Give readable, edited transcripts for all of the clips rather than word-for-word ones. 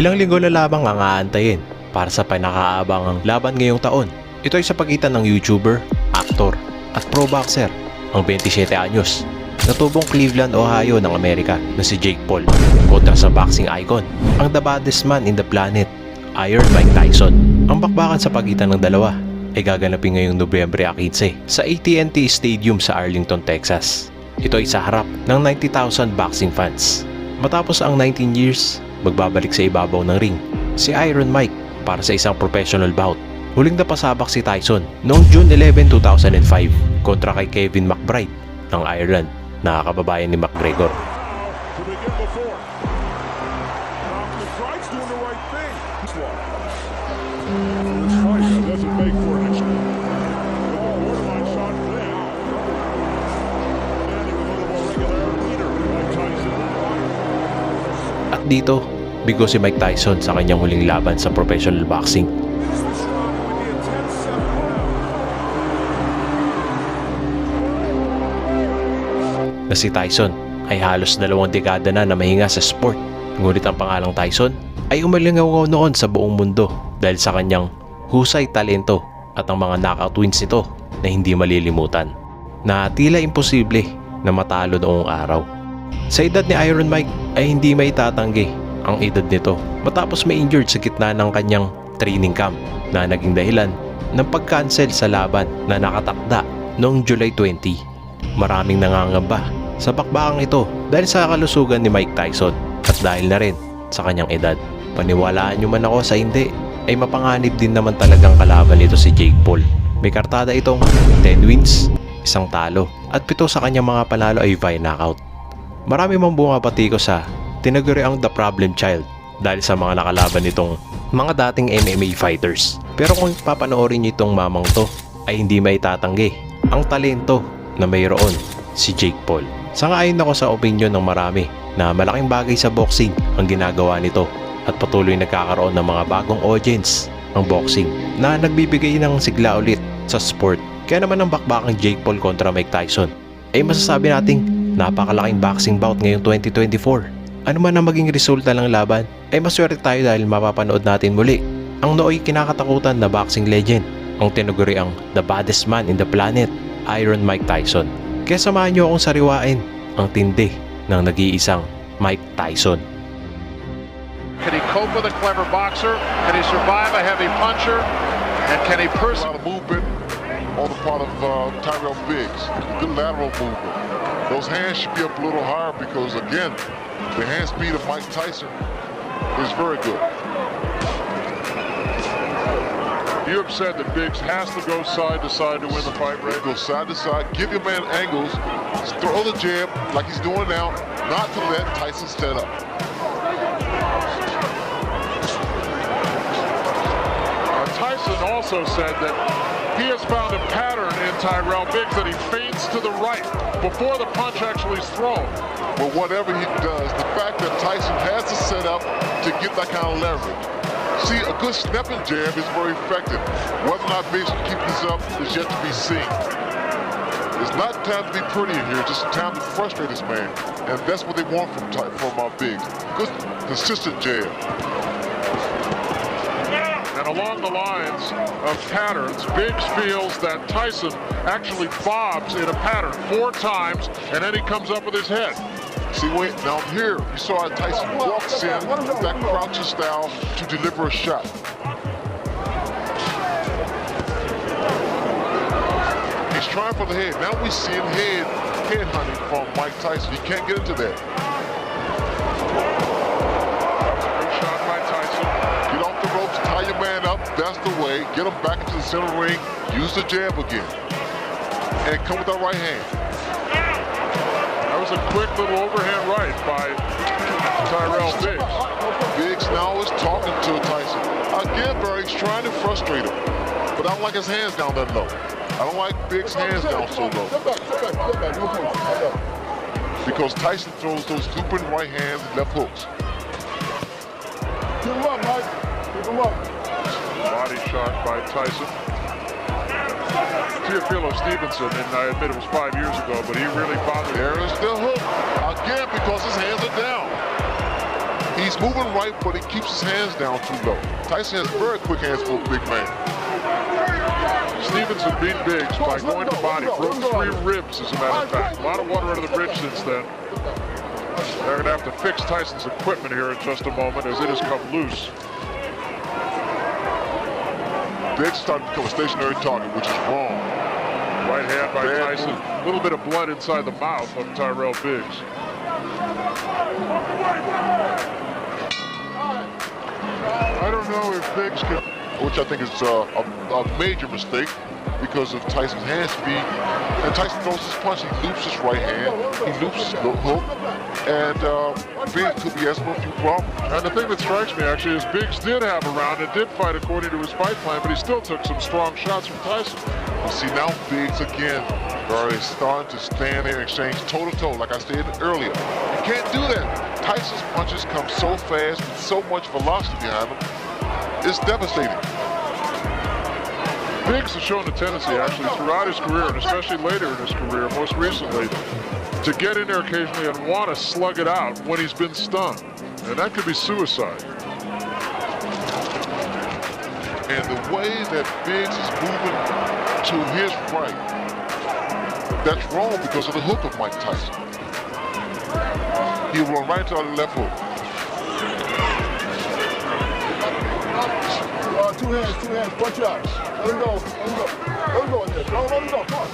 Ilang linggo na lamang ang aantayin para sa pinakaabangang laban ngayong taon. Ito ay sa pagitan ng YouTuber, actor at pro boxer ang 27 anyos na tubong Cleveland, Ohio ng Amerika na si Jake Paul kontra sa boxing icon, ang the baddest man in the planet, Iron Mike Tyson. Ang bakbakan sa pagitan ng dalawa ay gaganapin ngayong Nobyembere 15 sa AT&T Stadium sa Arlington, Texas. Ito ay sa harap ng 90,000 boxing fans. Matapos ang 19 years, magbabalik sa ibabaw ng ring si Iron Mike para sa isang professional bout. Huling napasabak si Tyson noong June 11, 2005 kontra kay Kevin McBride ng Ireland na kababayan ni McGregor. At dito, bigo si Mike Tyson sa kanyang huling laban sa professional boxing. Na si Tyson ay halos 2 dekada na mahinga sa sport. Ngunit ang pangalang Tyson ay umalingaw noon sa buong mundo dahil sa kanyang husay talento at ang mga knockout wins nito na hindi malilimutan, na tila imposible na matalo noong araw. Sa edad ni Iron Mike ay hindi maitatanggi ang edad nito matapos may injured sa gitna ng kanyang training camp na naging dahilan ng pag-cancel sa laban na nakatakda noong July 20. Maraming nangangamba sa bakbakang ito dahil sa kalusugan ni Mike Tyson at dahil na rin sa kanyang edad. Paniwalaan nyo man ako sa hindi, ay mapanganib din naman talagang kalaban nito si Jake Paul. May kartada itong 10 wins, 1 talo at 7 sa kanyang mga panalo ay via knockout. Marami mang bumabati ko sa tinaguriang the problem child dahil sa mga nakalaban nitong mga dating MMA fighters. Pero kung papanoorin nyo itong mamang to ay hindi maitatanggi ang talento na mayroon si Jake Paul. Sangayon ako sa opinion ng marami na malaking bagay sa boxing ang ginagawa nito at patuloy nagkakaroon ng mga bagong audience ng boxing na nagbibigay ng sigla ulit sa sport. Kaya naman ang bakbakang Jake Paul kontra Mike Tyson ay masasabi nating napakalaking boxing bout ngayong 2024. Ano man ang maging resulta ng laban ay maswerte tayo dahil mapapanood natin muli ang nooy kinakatakutan na boxing legend, ang tinaguriang the baddest man in the planet, Iron Mike Tyson. Kaya samahan nyo akong sariwain ang tindi ng nag-iisang Mike Tyson. Can he cope with a clever boxer? Can he survive a heavy puncher? And can he persevere? A lot of movement on the part of Tyrell Biggs. Good lateral movement. Those hands should be up a little higher because, again, the hand speed of Mike Tyson is very good. You have said that Biggs has to go side to side to win the fight, right? Go side to side, give your man angles, throw the jab like he's doing now, not to let Tyson set up. Tyson also said that he has found a pattern in Tyrell Biggs that he feints to the right before the punch actually is thrown. But whatever he does, the fact that Tyson has to set up to get that kind of leverage. See, a good snapping jab is very effective. Whether or not Biggs can keep this up is yet to be seen. It's not time to be pretty in here, just time to frustrate this man. And that's what they want from Biggs. Good, consistent jab. And along the lines of patterns, Biggs feels that Tyson actually bobs in a pattern 4 times, and then he comes up with his head. See, wait, now here, you saw how Tyson walks in that crouching style to deliver a shot. He's trying for the head. Now we see him head hunting from Mike Tyson. He can't get into that. Good shot by Tyson. Get off the ropes, tie your man up. That's the way. Get him back into the center ring. Use the jab again. And come with that right hand. That was a quick little overhand right by Tyrell Biggs. Biggs now is talking to Tyson. Again, Barry's trying to frustrate him. But I don't like his hands down that low. I don't like Biggs' hands down so low. Because Tyson throws those looping right hands and left hooks. Keep him up, Mike. Keep him up. Body shot by Tyson. Teofilo Stevenson, and I admit it was 5 years ago, but he really bothered. There is the hook. Again, because his hands are down. He's moving right, but he keeps his hands down too low. Tyson has very quick hands for a big man. Stevenson beat Biggs by going to body, broke 3 ribs as a matter of fact. A lot of water under the bridge since then. They're going to have to fix Tyson's equipment here in just a moment as it has come loose. Biggs started to become a stationary target, which is wrong. Right hand by Tyson. A little bit of blood inside the mouth of Tyrell Biggs. I don't know if Biggs can, which I think is a major mistake because of Tyson's hand speed. And Tyson throws his punch, he loops his right hand, he loops his hook, and Biggs could be asking a few problems. And the thing that strikes me actually is Biggs did have a round and did fight according to his fight plan, but he still took some strong shots from Tyson. You see now Biggs again, is starting to stand there and exchange toe-to-toe, like I said earlier. You can't do that. Tyson's punches come so fast with so much velocity behind them. It's devastating. Biggs has shown a tendency actually throughout his career, and especially later in his career, most recently, to get in there occasionally and want to slug it out when he's been stunned. And that could be suicide. And the way that Biggs is moving to his right, that's wrong because of the hook of Mike Tyson. He'll run right to the left hook. Two hands, punch out. Let him go. Let him go in there. Let him go. Come on.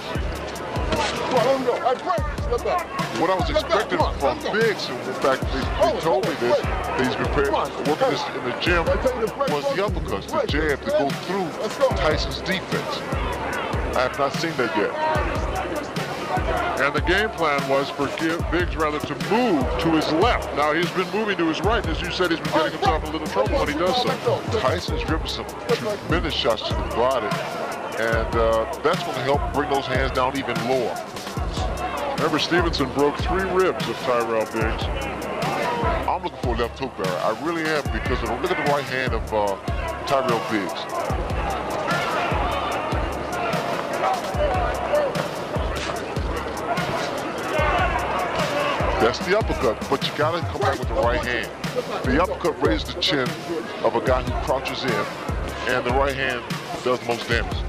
Come on, let him go. Hey, break. Step back. What I was expecting from Biggs, in fact, he told me this, that he's been working this in the gym, was the uppercuts, the jab to go through Tyson's defense. I have not seen that yet. And the game plan was for Biggs rather to move to his left. Now he's been moving to his right, and as you said, he's been getting himself in a little trouble when he does so. Tyson's driven some tremendous shots to the body, and that's going to help bring those hands down even lower. Remember, Stevenson broke 3 ribs of Tyrell Biggs. I'm looking for a left hook barrier. I really am, because look at the right hand of Tyrell Biggs. That's the uppercut, but you gotta come back with the right hand. The uppercut raises the chin of a guy who crouches in, and the right hand does most damage.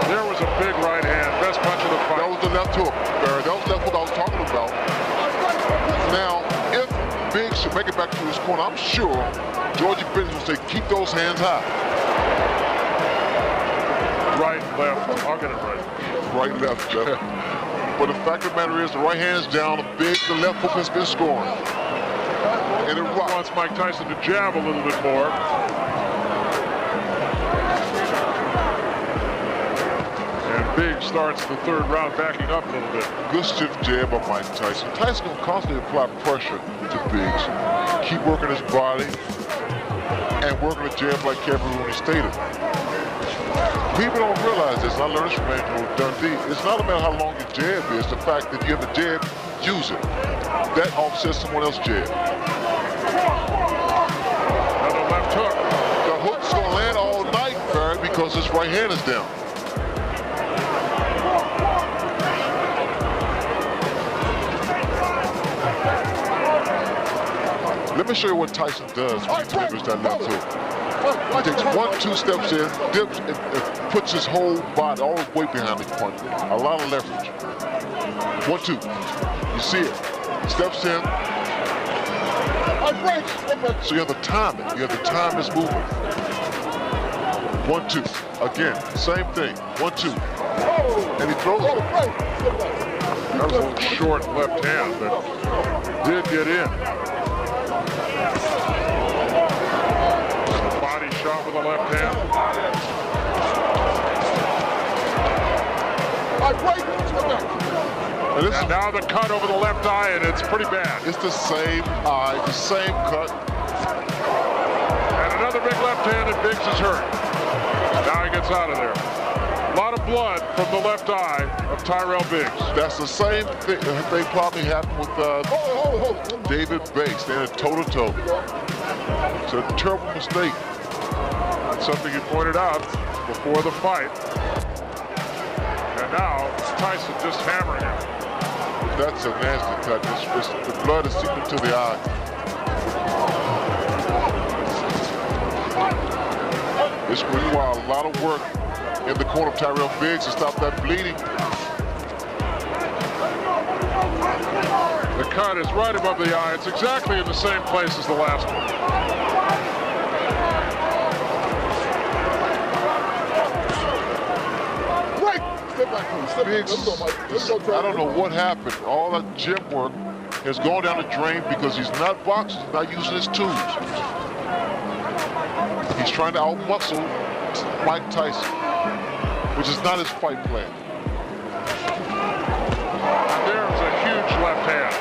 There was a big right hand, best punch of the fight. That was the left hook, Barry. That was the left hook I was talking about. Now, if Biggs should make it back to his corner, I'm sure Georgie Bennett will say, keep those hands high. Right, left, I'll get it right. Right, left. But the fact of the matter is, the right hand's down, the left hook has been scoring. And it wants Mike Tyson to jab a little bit more. And Biggs starts the 3rd round backing up a little bit. Good stiff jab by Mike Tyson. Tyson will constantly apply pressure to Biggs. Keep working his body and working the jab like Kevin Rooney stated. People don't realize this, and I learned this from Angelo Dundee. It's not about how long your jab is, the fact that you have the jab, use it. That offsets someone else's jab. Another left hook. The hook's gonna land all night, Barry, because his right hand is down. Let me show you what Tyson does when he delivers that left hook. He takes 1-2 steps in, dips, and puts his whole body, all his weight behind his punch. A lot of leverage. 1-2. You see it. He steps in. So you have to time it. You have to time his movement. 1-2. Again, same thing. 1-2. And he throws it. That was a little short left hand, but did get in. Shot with the left hand. And now the cut over the left eye, and it's pretty bad. It's the same eye, the same cut. And another big left hand, and Biggs is hurt. Now he gets out of there. A lot of blood from the left eye of Tyrell Biggs. That's the same thing. They probably happened with David Bates, standing toe-to-toe. It's a terrible mistake. Something you pointed out before the fight. And now Tyson just hammering him. That's a nasty cut. The blood is seeping to the eye. This will require a lot of work in the corner of Tyrell Biggs to stop that bleeding. The cut is right above the eye. It's exactly in the same place as the last one. Right! Step back, please. Step Biggs, back. Let's go, Mike. Let's go, I don't know what happened. All that gym work has gone down the drain because he's not boxing, he's not using his tools. He's trying to out-muscle Mike Tyson, which is not his fight plan. And there's a huge left hand.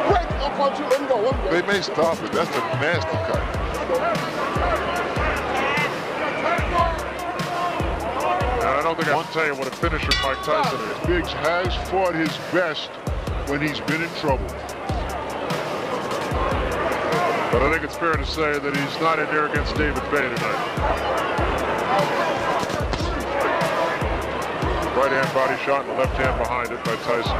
Right! I'll punch you. Let him go. Let him go. They may stop it. That's a nasty cut. And I don't think I can tell you what a finisher Mike Tyson is. Biggs has fought his best when he's been in trouble. But I think it's fair to say that he's not in there against David Bay tonight. Right hand body shot and the left hand behind it by Tyson.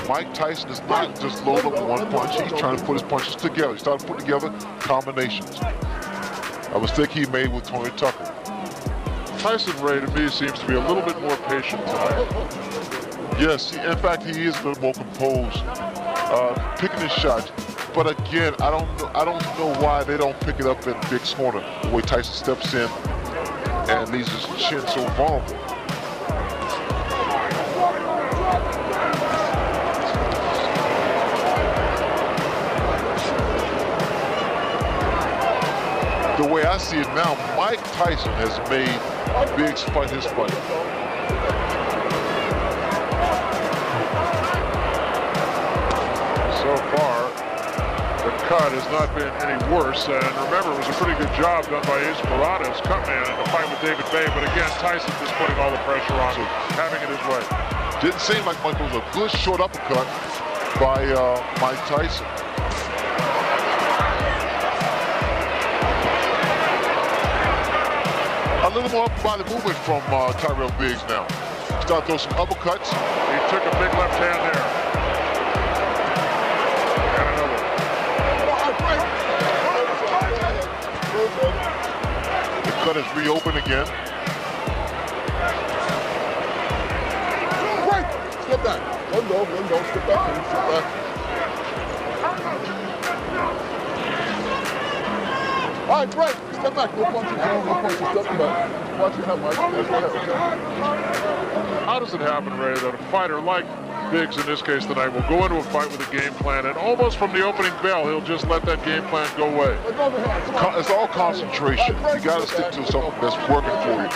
Mike Tyson is not just load up one punch. He's trying to put his punches together. He started putting together combinations. A mistake he made with Tony Tucker. Tyson Ray, to me, seems to be a little bit more patient tonight. Yes, in fact, he is a little more composed, picking his shot. But again, I don't know why they don't pick it up in Biggs' corner. The way Tyson steps in and leaves his chin so vulnerable. The way I see it now, Mike Tyson has made Biggs fight his fight. So far, the cut has not been any worse. And remember, it was a pretty good job done by Ace Parada's cut man in the fight with David Bay. But again, Tyson just putting all the pressure on him, having it his way. Didn't seem like Mike was a good short uppercut by Mike Tyson. A little more upper body movement from Tyrell Biggs now. Start throwing some uppercuts. He took a big left hand there. And another. The cut is reopened again. Right! Step back. Let him go. Let him go. Step back. Step back. All right, break. Step back. No punches. No punches. Step back. Watch your head, Mike. There's your head, okay? How does it happen, Ray, that a fighter like Biggs in this case tonight will go into a fight with a game plan and almost from the opening bell he'll just let that game plan go away? It's all concentration. You got to stick to something that's working for you.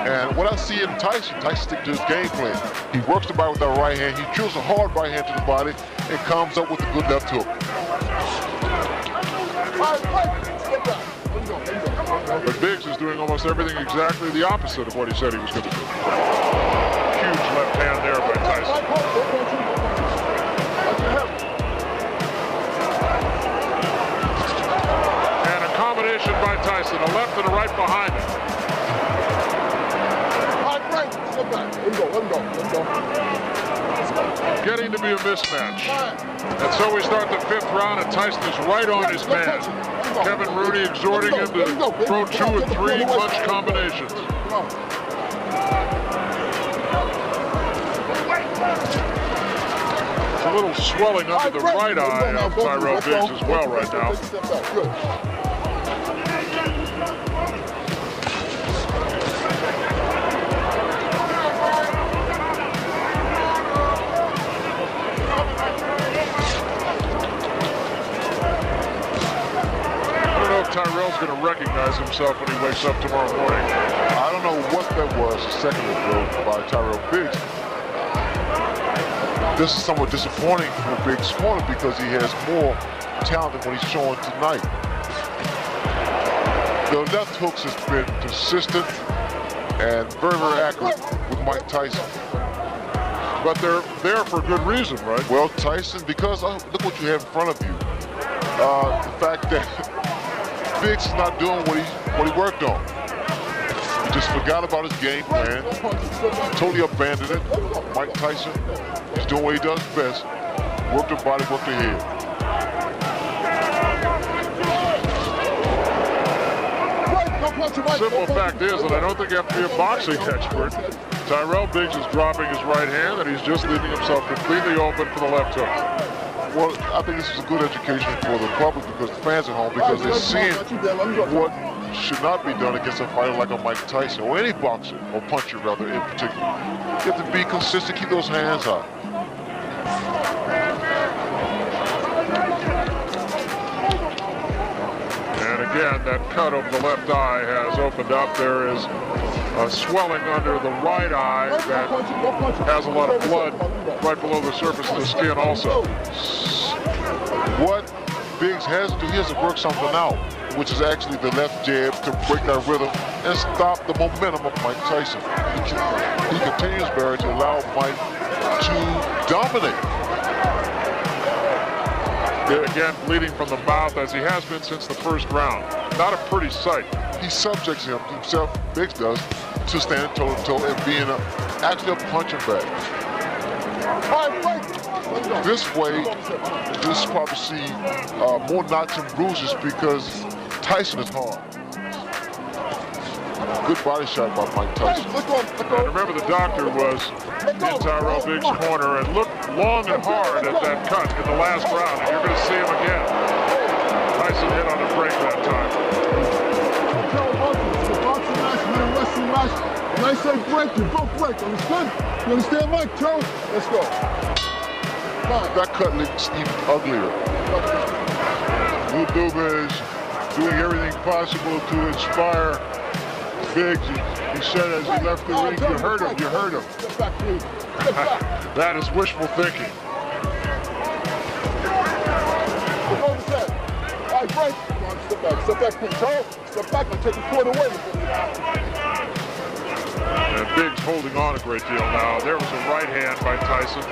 And what I see in Tyson stick to his game plan. He works the body with that right hand. He drills a hard right hand to the body and comes up with a good left hook. But Biggs is doing almost everything exactly the opposite of what he said he was going to do. Huge left hand there by Tyson. And a combination by Tyson, a left and a right behind him. Getting to be a mismatch. And so we start the fifth round and Tyson is right on his man. Kevin Rooney exhorting him to throw 2 or 3 punch combinations. A little swelling under the right eye of Tyrell Biggs as well right now. Tyrell's going to recognize himself when he wakes up tomorrow morning. I don't know what that was a second ago by Tyrell Biggs. This is somewhat disappointing for Biggs' corner because he has more talent than what he's showing tonight. The left hooks has been consistent and very, very accurate with Mike Tyson. But they're there for good reason, right? Well, Tyson, because look what you have in front of you. The fact that Biggs is not doing what he worked on. He just forgot about his game plan, totally abandoned it. Mike Tyson, he's doing what he does best. Work the body, work the head. Simple fact is that I don't think you have to be a boxing expert. Tyrell Biggs is dropping his right hand, and he's just leaving himself completely open for the left hook. Well, I think this is a good education for the public, because the fans at home, because they're seeing what should not be done against a fighter like a Mike Tyson, or any boxer, or puncher rather in particular. You have to be consistent, keep those hands high. And again, that cut over the left eye has opened up. There is a swelling under the right eye that has a lot of blood right below the surface of the skin also. What Biggs has to do, he has to work something out, which is actually the left jab to break that rhythm and stop the momentum of Mike Tyson. He continues, Barry, to allow Mike to dominate. Again, bleeding from the mouth as he has been since the first round. Not a pretty sight. He subjects himself, Biggs does, to stand toe-to-toe and being actually a punching bag. This way, you'll probably see more knots and bruises because Tyson is hard. Good body shot by Mike Tyson. And remember, the doctor was in Tyrell Biggs' corner and looked long and hard at that cut in the last round, and you're going to see him again. Tyson hit on a break that time. When I say break, you both break. Understood? You understand, Mike? Joe? Let's go. That cut looks even uglier. Lou Dubé is doing everything possible to inspire Biggs. He said as he left the ring, you heard him, you heard him. That is wishful thinking. All right, break. Step back, please. Step back and take the court away. And Biggs holding on a great deal now. There was a right hand by Tyson.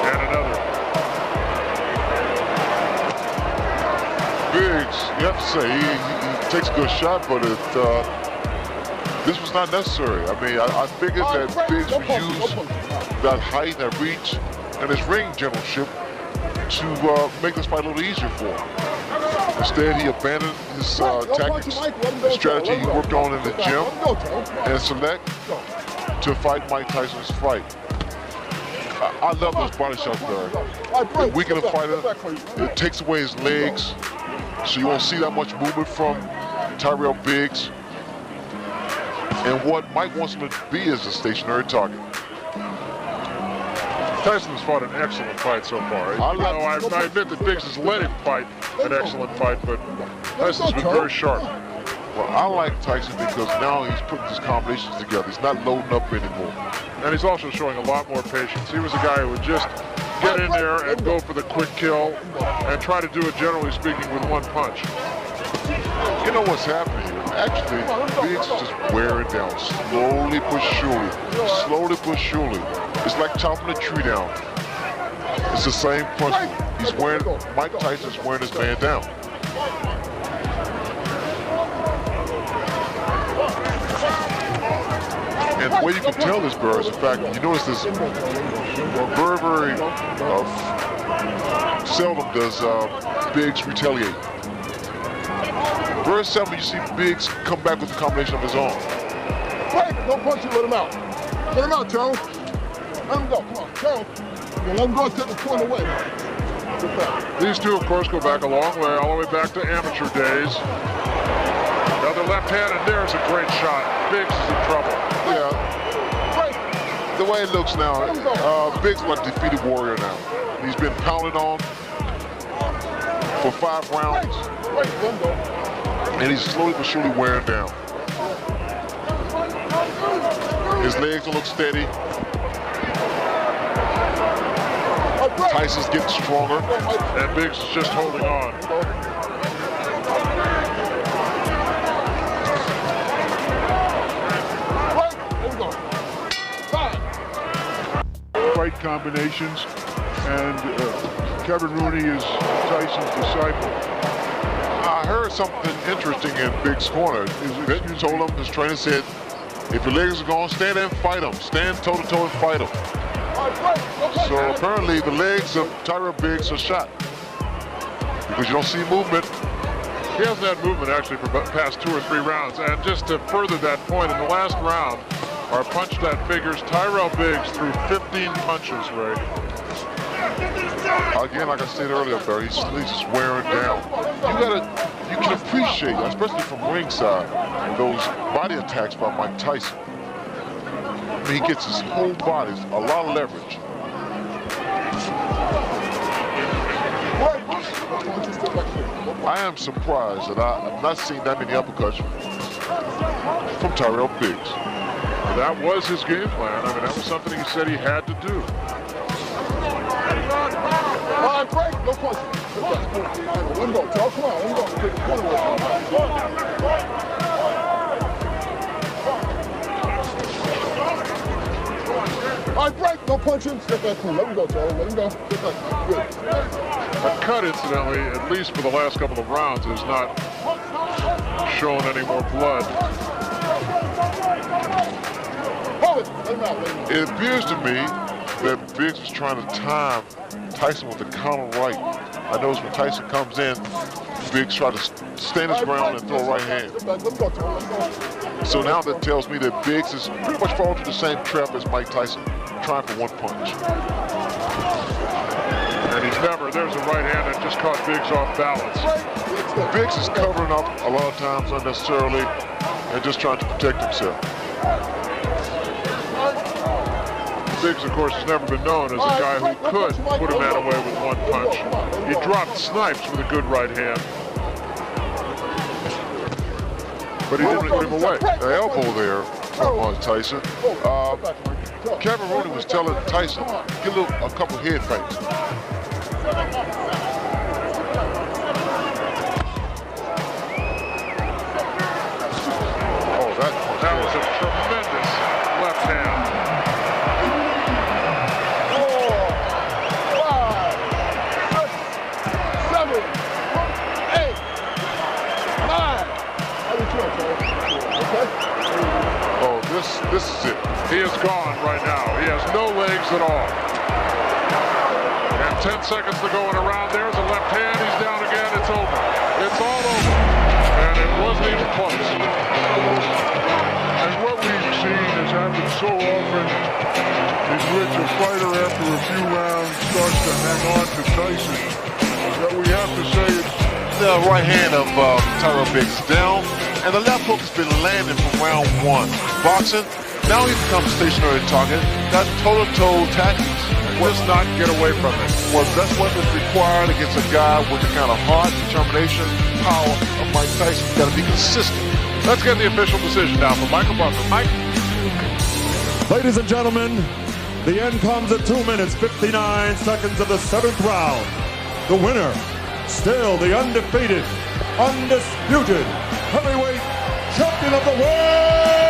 And another. Biggs, you have to say, he takes a good shot, but this was not necessary. I mean, I figured that Biggs would use that height, that reach, and his ring generalship to make this fight a little easier for him. Instead, he abandoned his tactics, the strategy he worked on in the gym, and select to fight Mike Tyson's fight. I love those body shots, Barry. It weakens the fighter, it takes away his legs, so you won't see that much movement from Tyrell Biggs. And what Mike wants him to be is a stationary target. Tyson has fought an excellent fight so far. I admit that Biggs has let him fight an excellent fight, but Tyson's been very sharp. Well, I like Tyson because now he's putting his combinations together. He's not loading up anymore. And he's also showing a lot more patience. He was a guy who would just get in there and go for the quick kill and try to do it, generally speaking, with one punch. You know what's happening here? Actually, Biggs is just wearing down, slowly but surely. Slowly but surely. It's like chopping a tree down. It's the same principle. He's wearing, Mike Tyson's wearing his man down. And the way you can tell this, Burr, is the fact that you notice this very seldom does Biggs retaliate. Very seldom you see Biggs come back with a combination of his own. Break! Don't punch him, let him out. Let him out, Joe. Let him go, come on, Joe. Let him go, take the point away. These two, of course, go back a long way, all the way back to amateur days. Another left hand, and there's a great shot. Biggs is in trouble. Yeah. The way it looks now, Biggs is like a defeated warrior now. He's been pounded on for 5 rounds, and he's slowly but surely wearing down. His legs don't look steady. Tyson's getting stronger. And Biggs is just holding on. Fight combinations, and Kevin Rooney is Tyson's disciple. I heard something interesting in Big's corner. You told him, his trainer said, if your legs are gone, stand there and fight them. Stand toe-to-toe and fight them. So apparently the legs of Tyrell Biggs are shot because you don't see movement. He hasn't had movement actually for the past 2 or 3 rounds. And just to further that point, in the last round, our punch that figures Tyrell Biggs threw 15 punches, Ray. Again, like I said earlier, Barry, he's just wearing down. You can appreciate, especially from ringside, those body attacks by Mike Tyson. I mean, he gets his whole body, a lot of leverage. I am surprised that I've not seen that many uppercuts from Tyrell Biggs. That was his game plan. I mean, that was something he said he had to do. All right, break. No punching. Let him go, Charles. Come on, let him go. All right, break. No punching. Step back, cool. Let him go, Charles. Let him go. Step back. Good. That cut, incidentally, at least for the last couple of rounds, has not shown any more blood. Hold it. Let him out. Let him out. It appears to me that Biggs was trying to time Tyson with the counter right. I noticed when Tyson comes in, Biggs tried to stand his ground and throw a right hand. So now that tells me that Biggs is pretty much falling to the same trap as Mike Tyson, trying for one punch. And he's never, there's a right hand that just caught Biggs off balance. Biggs is covering up a lot of times unnecessarily and just trying to protect himself. Biggs, of course, has never been known as a guy who could put a man away with one punch. He dropped Snipes with a good right hand, but he didn't put him away. The elbow there from Tyson. Kevin Rooney was telling Tyson, get a couple head fakes. Oh, that was a tremendous left hand. 7, 8, 9. Okay? Oh, this is it. He is gone right now. He has no legs at all. And 10 seconds to go in a round. There's a left hand. He's down again. It's over. It's all over. And it wasn't even close. And what we've seen has happened so often in which a fighter after a few rounds starts to hang on to Tyson that we have to say it's The right hand of Tyrell Biggs down, and the left hook has been landing from round 1. Boxing, now he becomes a stationary target. Got toe-to-toe tactics. just not get away from it. Well, that's what is required against a guy with the kind of heart, determination, power of Mike Tyson. He's got to be consistent. Let's get the official decision now from Michael Butler. Mike? Ladies and gentlemen, the end comes at 2 minutes, 59 seconds of the 7th round. The winner, still the undefeated, undisputed heavyweight champion of the world,